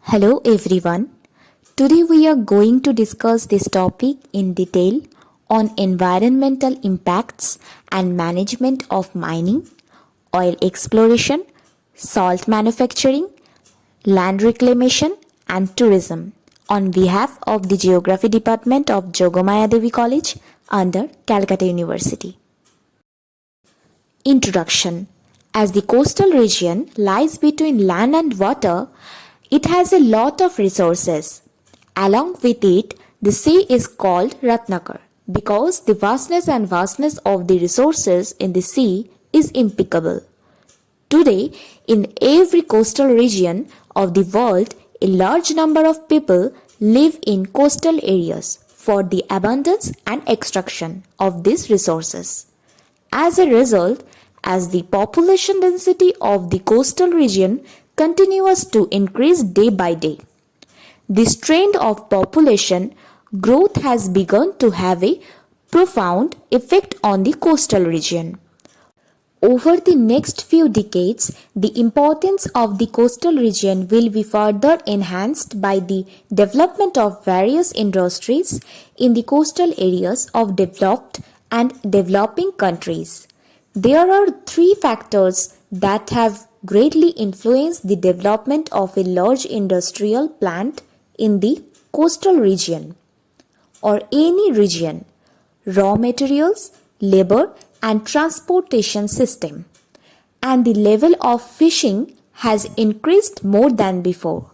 Hello everyone. Today we are going to discuss this topic in detail on environmental impacts and management of mining, oil exploration, salt manufacturing, land reclamation and tourism on behalf of the Geography Department of Jogomaya Devi College under Calcutta University. Introduction. As the coastal region lies between land and water, it has a lot of resources. Along with it, the sea is called Ratnakar because the vastness of the resources in the sea is impeccable. Today, in every coastal region of the world, a large number of people live in coastal areas for the abundance and extraction of these resources. As a result, as the population density of the coastal region continues to increase day by day, this trend of population growth has begun to have a profound effect on the coastal region. Over the next few decades, the importance of the coastal region will be further enhanced by the development of various industries in the coastal areas of developed and developing countries. There are three factors that have greatly influenced the development of a large industrial plant in the coastal region or any region: raw materials, labor, and transportation system. And the level of fishing has increased more than before.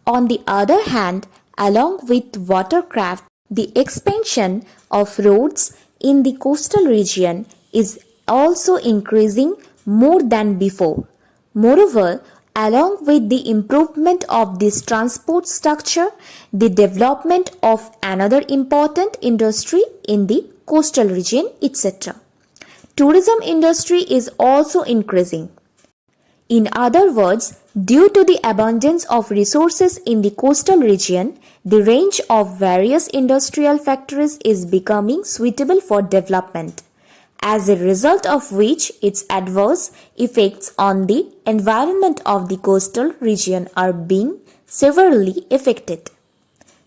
On the other hand, along with watercraft, the expansion of roads in the coastal region is also increasing more than before. Moreover, along with the improvement of this transport structure, the development of another important industry in the coastal region, etc. Tourism industry is also increasing. In other words, due to the abundance of resources in the coastal region, the range of various industrial factories is becoming suitable for development, as a result of which its adverse effects on the environment of the coastal region are being severely affected.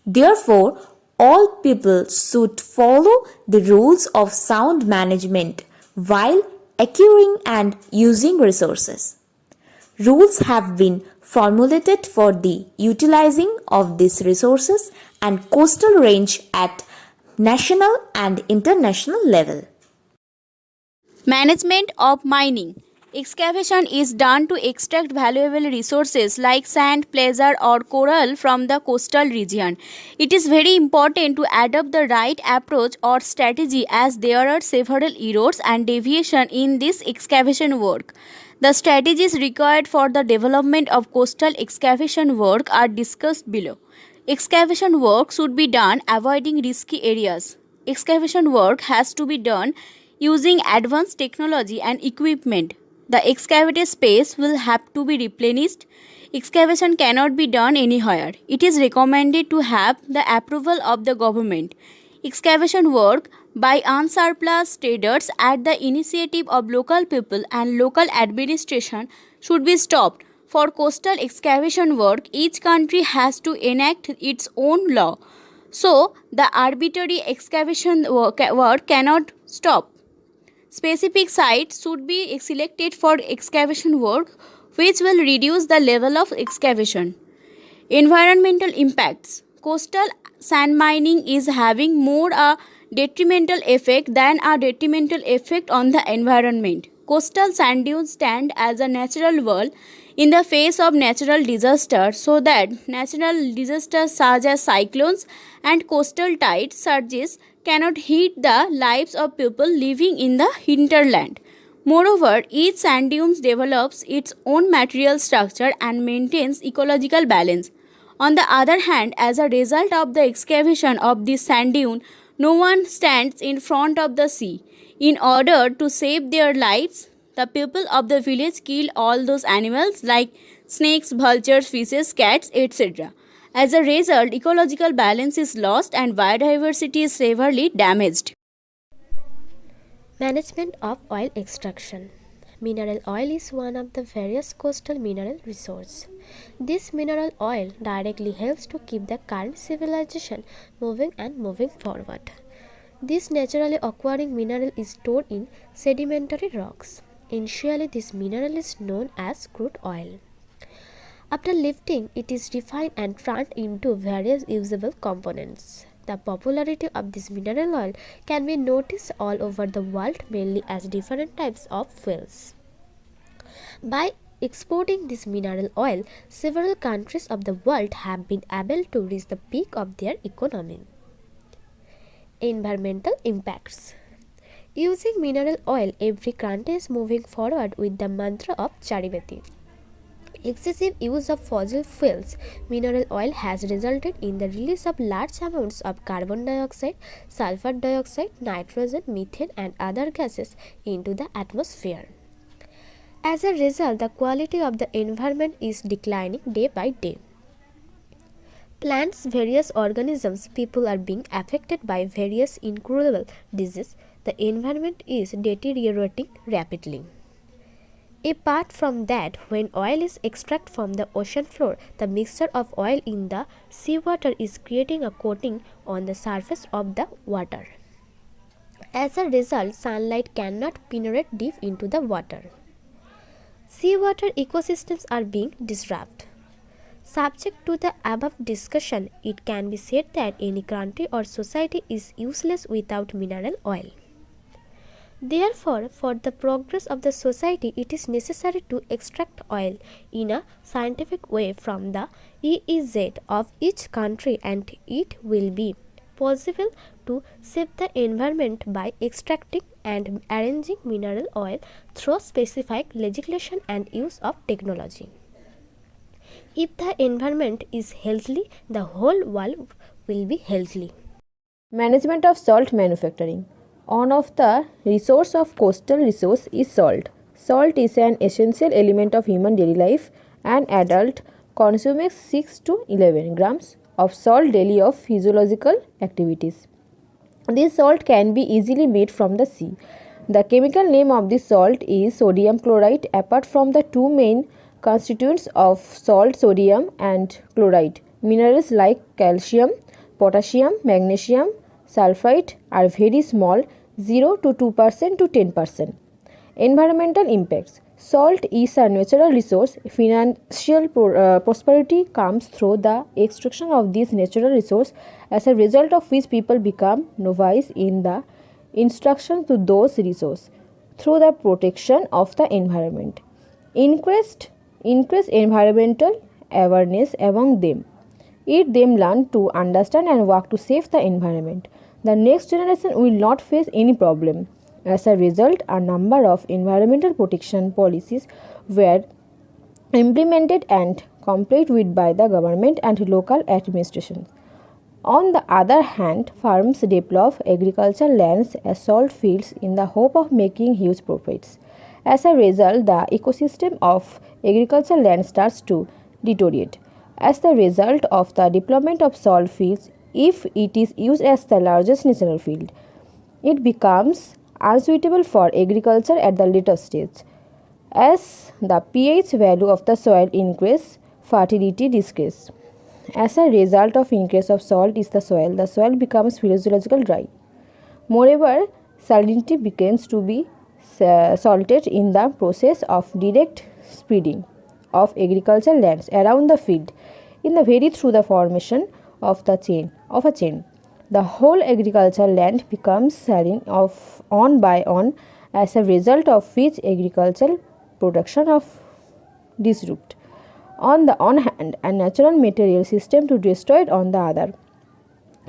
Therefore, all people should follow the rules of sound management while acquiring and using resources. Rules have been formulated for the utilizing of these resources and coastal range at national and international level. Management of mining. Excavation is done to extract valuable resources like sand, pleasure, or coral from the coastal region. It is very important to adopt the right approach or strategy as there are several errors and deviations in this excavation work. The strategies required for the development of coastal excavation work are discussed below. Excavation work should be done avoiding risky areas. Excavation work has to be done using advanced technology and equipment. The excavated space will have to be replenished. Excavation cannot be done anywhere. It is recommended to have the approval of the government. Excavation work by unsurplus traders at the initiative of local people and local administration should be stopped. For coastal excavation work, each country has to enact its own law. So, the arbitrary excavation work cannot stop. Specific sites should be selected for excavation work which will reduce the level of excavation. Environmental impacts. Coastal sand mining is having more a detrimental effect than a detrimental effect on the environment. Coastal sand dunes stand as a natural wall in the face of natural disaster, so that natural disasters such as cyclones and coastal tide surges cannot hit the lives of people living in the hinterland. Moreover, each sand dunes develops its own material structure and maintains ecological balance. On the other hand, as a result of the excavation of this sand dune, no one stands in front of the sea. In order to save their lives, the people of the village kill all those animals like snakes, vultures, fishes, cats, etc. As a result, ecological balance is lost and biodiversity is severely damaged. Management of oil extraction. Mineral oil is one of the various coastal mineral resources. This mineral oil directly helps to keep the current civilization moving forward. This naturally occurring mineral is stored in sedimentary rocks. Initially, this mineral is known as crude oil. After lifting, it is refined and turned into various usable components. The popularity of this mineral oil can be noticed all over the world, mainly as different types of fuels. By exporting this mineral oil, several countries of the world have been able to reach the peak of their economy. Environmental impacts. Using mineral oil, every country is moving forward with the mantra of Charibati. Excessive use of fossil fuels, mineral oil has resulted in the release of large amounts of carbon dioxide, sulfur dioxide, nitrogen, methane, and other gases into the atmosphere. As a result, the quality of the environment is declining day by day. Plants, various organisms, people are being affected by various incurable diseases. The environment is deteriorating rapidly. Apart from that, when oil is extracted from the ocean floor, the mixture of oil in the seawater is creating a coating on the surface of the water. As a result, sunlight cannot penetrate deep into the water. Seawater ecosystems are being disrupted. Subject to the above discussion, it can be said that any country or society is useless without mineral oil. Therefore, for the progress of the society, it is necessary to extract oil in a scientific way from the EEZ of each country, and it will be possible to save the environment by extracting and arranging mineral oil through specific legislation and use of technology. If the environment is healthy, the whole world will be healthy. Management of salt manufacturing. One of the resource of coastal resource is salt. Salt is an essential element of human daily life. An adult consumes 6 to 11 grams of salt daily of physiological activities. This salt can be easily made from the sea. The chemical name of this salt is sodium chloride. Apart from the two main constituents of salt, sodium and chloride, minerals like calcium, potassium, magnesium, sulfite are very small, 0 to 2% to 10%. Environmental impacts. Salt is a natural resource. Financial prosperity comes through the extraction of this natural resource, as a result of which people become novice in the instruction to those resources through the protection of the environment. Increased environmental awareness among them. Let them learn to understand and work to save the environment. The next generation will not face any problem. As a result, a number of environmental protection policies were implemented and complied with by the government and local administrations. On the other hand, farms develop agricultural lands as salt fields in the hope of making huge profits. As a result, the ecosystem of agricultural land starts to deteriorate. As the result of the development of salt fields, if it is used as the largest natural field, it becomes unsuitable for agriculture at the later stage. As the pH value of the soil increases, fertility decreases. As a result of increase of salt in the soil becomes physiologically dry. Moreover, salinity begins to be salted in the process of direct spreading of agricultural lands around the field in the very through the formation of a chain. The whole agricultural land becomes saline of on by on, as a result of which agricultural production of disrupt on the one hand and natural material system to destroy it on the other,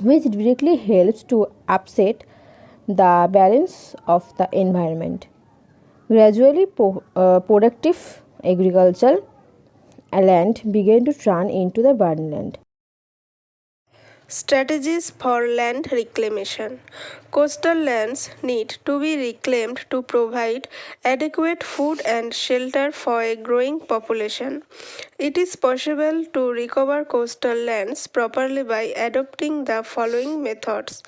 which directly helps to upset the balance of the environment. Gradually, productive agricultural land began to turn into the barren land. Strategies for land reclamation. Coastal lands need to be reclaimed to provide adequate food and shelter for a growing population. It is possible to recover coastal lands properly by adopting the following methods.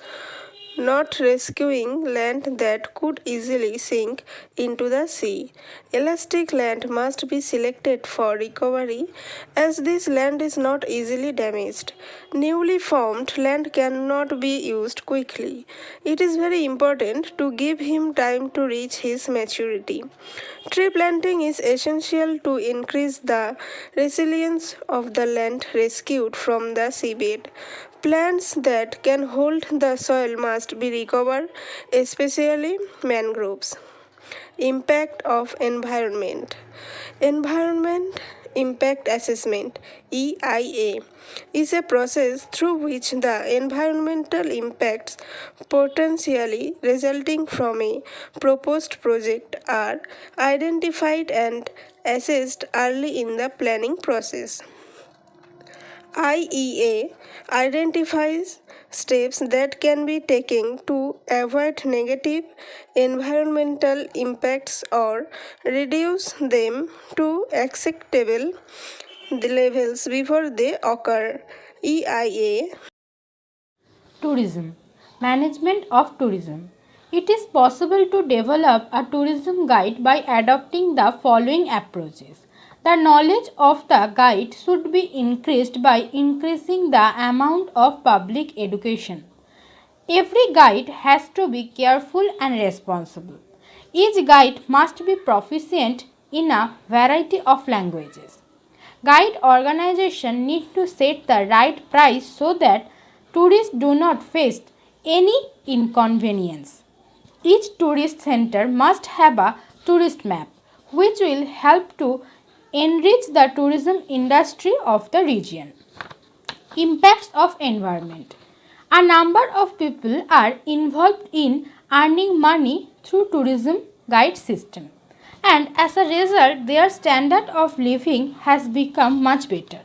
not rescuing land that could easily sink into the sea. Elastic land must be selected for recovery as this land is not easily damaged. Newly formed land cannot be used quickly. It is very important to give him time to reach his maturity. Tree planting is essential to increase the resilience of the land rescued from the seabed. Plants that can hold the soil must be recovered, especially mangroves. Impact of environment. Environment Impact Assessment EIA is a process through which the environmental impacts potentially resulting from a proposed project are identified and assessed early in the planning process. IEA identifies steps that can be taken to avoid negative environmental impacts or reduce them to acceptable levels before they occur. EIA Tourism. Management of tourism. It is possible to develop a tourism guide by adopting the following approaches. The knowledge of the guide should be increased by increasing the amount of public education. Every guide has to be careful and responsible. Each guide must be proficient in a variety of languages. Guide organization need to set the right price so that tourists do not face any inconvenience. Each tourist center must have a tourist map which will help to enrich the tourism industry of the region. Impacts of environment. A number of people are involved in earning money through tourism guide system, and as a result their standard of living has become much better.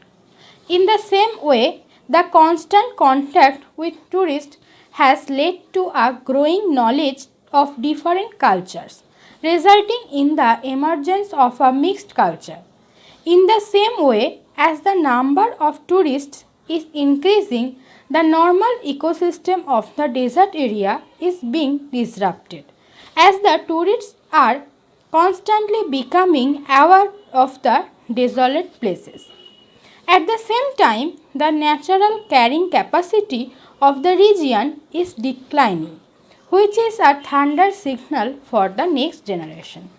In the same way, the constant contact with tourists has led to a growing knowledge of different cultures, resulting in the emergence of a mixed culture. In the same way, as the number of tourists is increasing, the normal ecosystem of the desert area is being disrupted, as the tourists are constantly becoming aware of the desolate places. At the same time, the natural carrying capacity of the region is declining, which is a thunder signal for the next generation.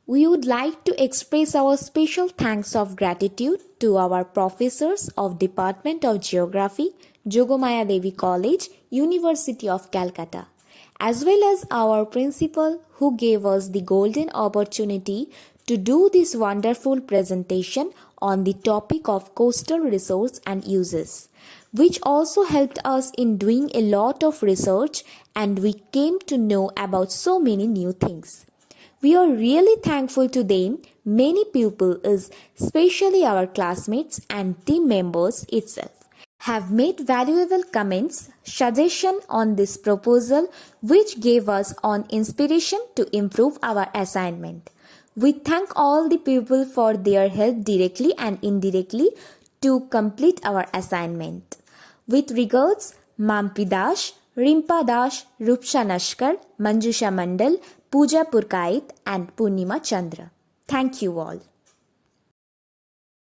We would like to express our special thanks of gratitude to our professors of Department of Geography, Jogomaya Devi College, University of Calcutta, as well as our principal who gave us the golden opportunity to do this wonderful presentation on the topic of coastal resource and uses, which also helped us in doing a lot of research, and we came to know about so many new things. We are really thankful to them. Many people, especially our classmates and team members itself, have made valuable comments, suggestion on this proposal which gave us on inspiration to improve our assignment. We thank all the people for their help directly and indirectly to complete our assignment. With regards, Mampi Dash, Rimpa Dash, Rupsha Nashkar, Manjusha Mandal, Pooja Purkait and Purnima Chandra. Thank you all.